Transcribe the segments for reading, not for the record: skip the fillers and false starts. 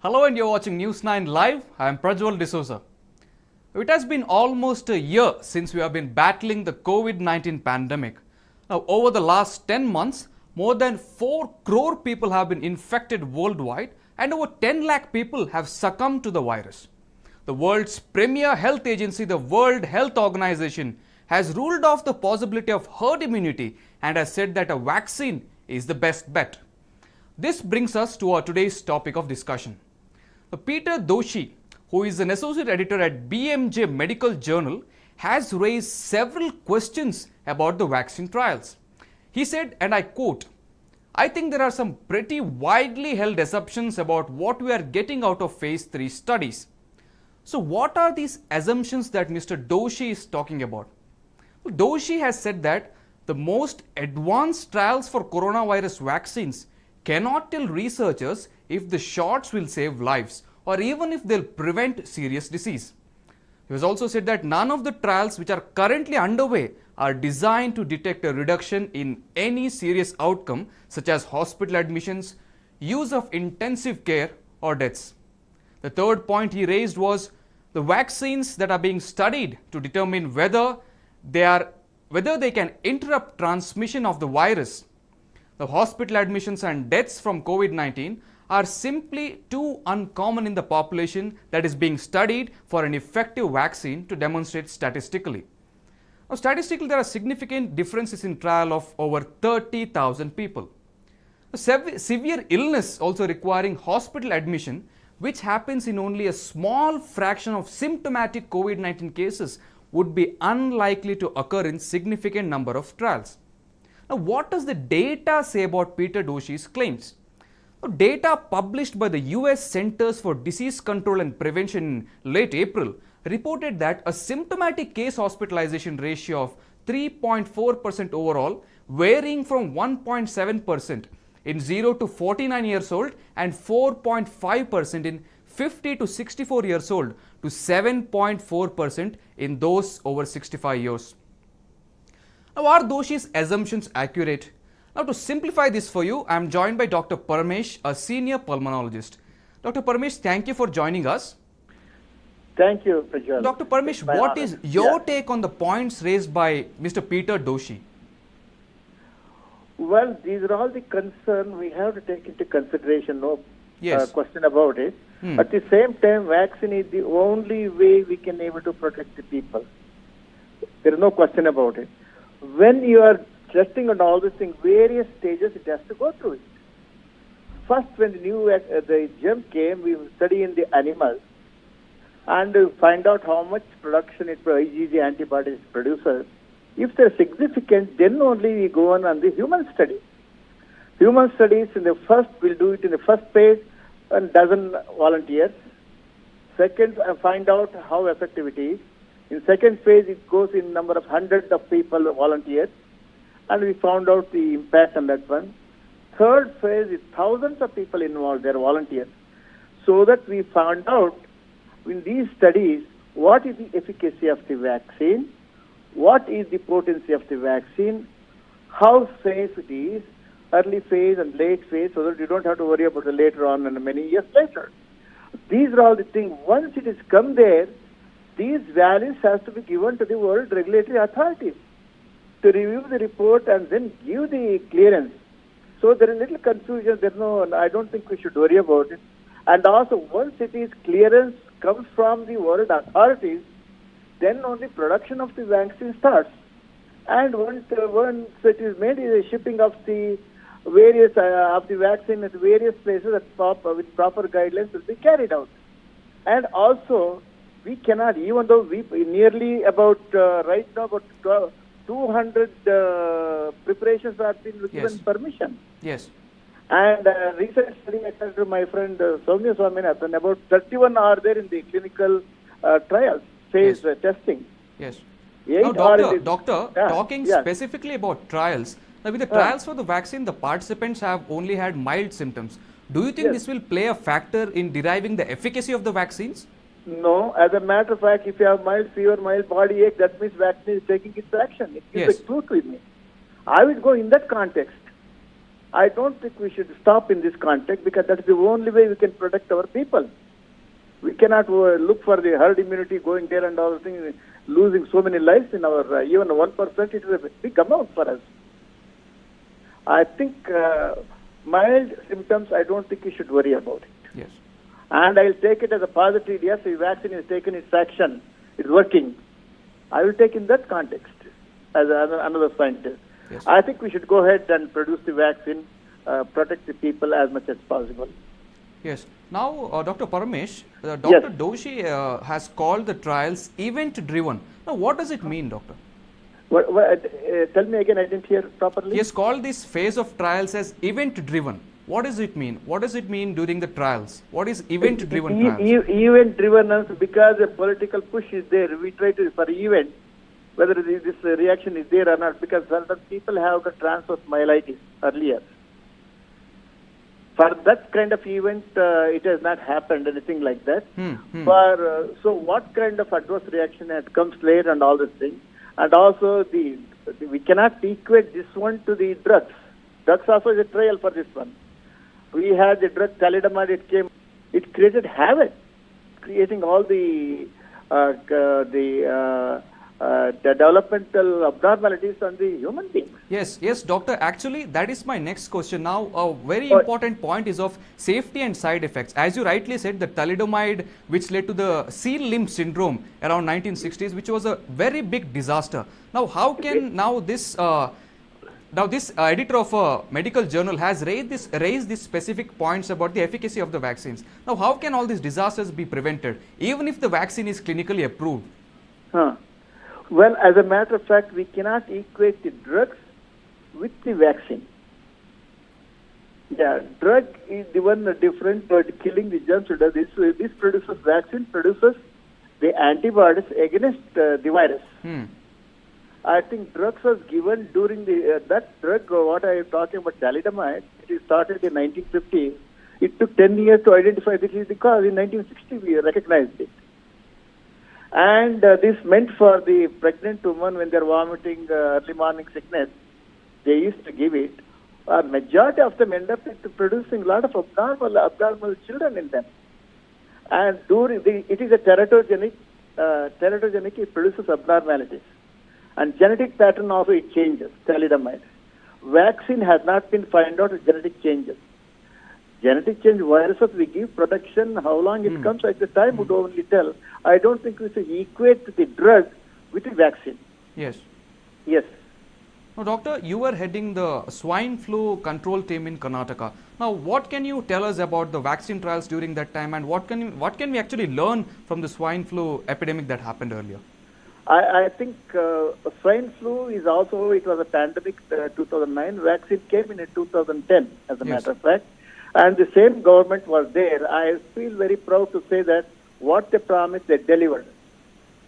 Hello and you're watching News 9 Live. I am Prajwal D'Souza. It has been almost a year since we have been battling the COVID-19 pandemic. Now, over the last 10 months, more than 4 crore people have been infected worldwide and over 10 lakh people have succumbed to the virus. The world's premier health agency, the World Health Organization, has ruled off the possibility of herd immunity and has said that a vaccine is the best bet. This brings us to our today's topic of discussion. Peter Doshi, who is an associate editor at BMJ Medical Journal, has raised several questions about the vaccine trials. He said, and I quote, "I think there are some pretty widely held assumptions about what we are getting out of phase 3 studies." So what are these assumptions that Mr. Doshi is talking about? Well, Doshi has said that the most advanced trials for coronavirus vaccines cannot tell researchers if the shots will save lives or even if they'll prevent serious disease. He has also said that none of the trials which are currently underway are designed to detect a reduction in any serious outcome such as hospital admissions, use of intensive care or deaths. The third point he raised was the vaccines that are being studied to determine whether they can interrupt transmission of the virus. The hospital admissions and deaths from COVID-19 are simply too uncommon in the population that is being studied for an effective vaccine to demonstrate statistically. Now, statistically, there are significant differences in trial of over 30,000 people. Severe illness also requiring hospital admission, which happens in only a small fraction of symptomatic COVID-19 cases, would be unlikely to occur in significant number of trials. Now, what does the data say about Peter Doshi's claims? Data published by the US Centers for Disease Control and Prevention in late April reported that a symptomatic case hospitalization ratio of 3.4% overall, varying from 1.7% in 0 to 49 years old and 4.5% in 50 to 64 years old to 7.4% in those over 65 years. Now, are Doshi's assumptions accurate? Now, to simplify this for you, I am joined by Dr. Parmesh, a senior pulmonologist. Dr. Parmesh, thank you for joining us. Thank you, Prajwal. Dr. Parmesh, what is your take on the points raised by Mr. Peter Doshi? Well, these are all the concerns we have to take into consideration, no question about it. At the same time, vaccine is the only way we can able to protect the people. There is no question about it. When you are testing on all these things, various stages it has to go through it. First, when the germ came, we study in the animals and find out how much production IgG antibodies produces. If they're significant, then only we go on the human study. Human studies we'll do it in the first phase, a dozen volunteers. Second, find out how effective it is. In second phase, it goes in number of hundreds of people, volunteers, and we found out the impact on that one. Third phase is thousands of people involved, they're volunteers, so that we found out in these studies what is the efficacy of the vaccine, what is the potency of the vaccine, how safe it is, early phase and late phase, so that you don't have to worry about it later on and many years later. These are all the things. Once it has come there, these values have to be given to the world regulatory authorities to review the report and then give the clearance. So there is little confusion. I don't think we should worry about it. And also, once it is clearance comes from the world authorities, then only production of the vaccine starts. And once it is made, the shipping of the various of the vaccine at various places with proper guidelines will be carried out. And also, we cannot, even though we nearly about right now about 200 preparations have been given permission. Yes. And recent study I talked to my friend Soumya Swaminathan, about 31 are there in the clinical trials phase testing. Yes. Now, doctor, talking specifically about trials, now with the trials for the vaccine, the participants have only had mild symptoms. Do you think this will play a factor in deriving the efficacy of the vaccines? No, as a matter of fact, if you have mild fever, mild body ache, that means vaccine is taking its action. It is the truth with me. I would go in that context. I don't think we should stop in this context, because that's the only way we can protect our people. We cannot look for the herd immunity going there and all the things, losing so many lives in our, even 1%, it is a big amount for us. I think mild symptoms, I don't think we should worry about it. Yes. And I'll take it as a positive. Yes, the vaccine is taken its action, it's working. I will take in that context as another scientist. Yes. I think we should go ahead and produce the vaccine, protect the people as much as possible. Yes. Now, Dr. Paramesh, Dr. Yes. Doshi has called the trials event-driven. Now, what does it mean, Doctor? Tell me again, I didn't hear properly. He has called this phase of trials as event-driven. What does it mean? What does it mean during the trials? What is event-driven trials? Event-driven, because a political push is there. We try to, for event, whether this reaction is there or not, because certain people have got transverse myelitis earlier. For that kind of event, it has not happened, anything like that. So what kind of adverse reaction comes later and all these things. And also, we cannot equate this one to the drugs. Drugs also is a trial for this one. We had the drug thalidomide, it created havoc, creating all the developmental abnormalities on the human beings. Yes, doctor. Actually, that is my next question. Now, a very important point is of safety and side effects. As you rightly said, the thalidomide, which led to the seal limb syndrome around 1960s, which was a very big disaster. Now, how can this editor of a medical journal has raised these specific points about the efficacy of the vaccines. Now, how can all these disasters be prevented, even if the vaccine is clinically approved? Well, as a matter of fact, we cannot equate the drugs with the vaccine. Yeah, drug is the one different, but killing the germs. This produces, vaccine produces the antibodies against the virus. I think drugs was given during that drug, what I am talking about, thalidomide, it started in 1950. It took 10 years to identify this is the cause. In 1960, we recognized it. And this meant for the pregnant woman when they're vomiting, early morning sickness, they used to give it. A majority of them end up producing a lot of abnormal children in them. And it is a teratogenic, it produces abnormalities. And genetic pattern also it changes, thalidomide. Vaccine has not been found out genetic changes. Genetic change viruses, we give protection, how long it comes at the time would only tell. I don't think we should equate the drug with the vaccine. Yes. Yes. Now, doctor, you were heading the swine flu control team in Karnataka. Now, what can you tell us about the vaccine trials during that time, and what can we actually learn from the swine flu epidemic that happened earlier? I think swine flu is also, it was a pandemic 2009. Vaccine came in 2010, as a matter of fact. And the same government was there. I feel very proud to say that what they promised, they delivered.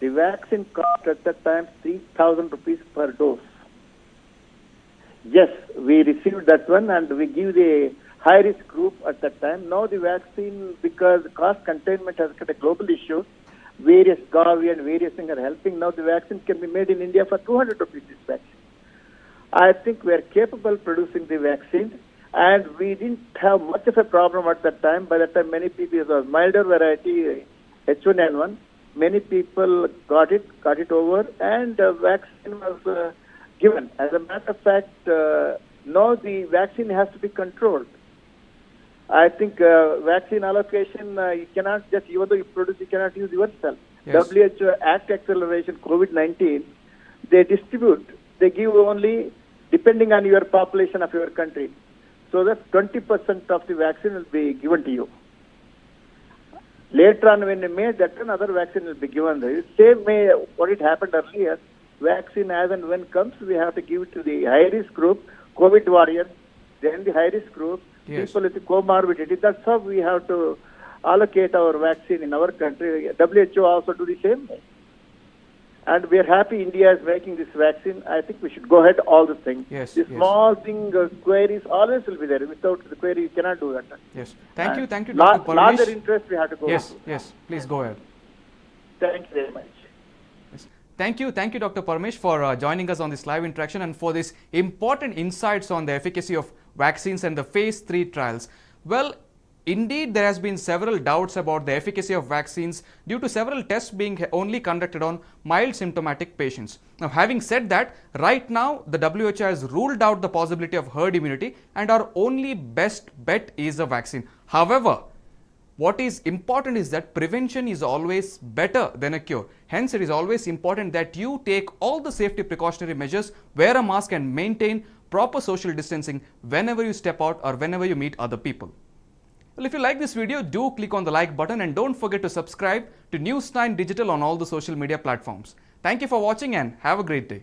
The vaccine cost at that time 3,000 rupees per dose. Yes, we received that one, and we give the high-risk group at that time. Now the vaccine, because cost containment has got a global issue, various Gavi and various things are helping. Now the vaccine can be made in India for 200 rupees this vaccine. I think we are capable of producing the vaccine. And we didn't have much of a problem at that time. By that time, many people, it was milder variety, H1N1. Many people got it over, and vaccine was given. As a matter of fact, now the vaccine has to be controlled. I think vaccine allocation, you cannot just, even though you produce, you cannot use yourself. Yes. WHO Act Acceleration COVID-19, they distribute. They give only depending on your population of your country. So that 20% of the vaccine will be given to you. Later on, when they made that, another vaccine will be given. The same way what it happened earlier, vaccine as and when comes, we have to give it to the high-risk group, COVID warriors, then the high-risk group, people with comorbidity. That's how we have to allocate our vaccine in our country. WHO also do the same way. And we are happy India is making this vaccine. I think we should go ahead all the things. The small thing, queries, always will be there. Without the query, you cannot do that. Yes. Thank you, Dr. Paramesh. Larger interest we have to go. Yes. Please go ahead. Thank you very much. Yes. Thank you, Dr. Paramesh, for joining us on this live interaction and for this important insights on the efficacy of vaccines and the phase 3 trials. Well, indeed, there has been several doubts about the efficacy of vaccines due to several tests being only conducted on mild symptomatic patients. Now, having said that, right now the WHO has ruled out the possibility of herd immunity and our only best bet is a vaccine. However, what is important is that prevention is always better than a cure. Hence, it is always important that you take all the safety precautionary measures, wear a mask and maintain proper social distancing whenever you step out or whenever you meet other people. Well, if you like this video, do click on the like button and don't forget to subscribe to News 9 Digital on all the social media platforms. Thank you for watching and have a great day.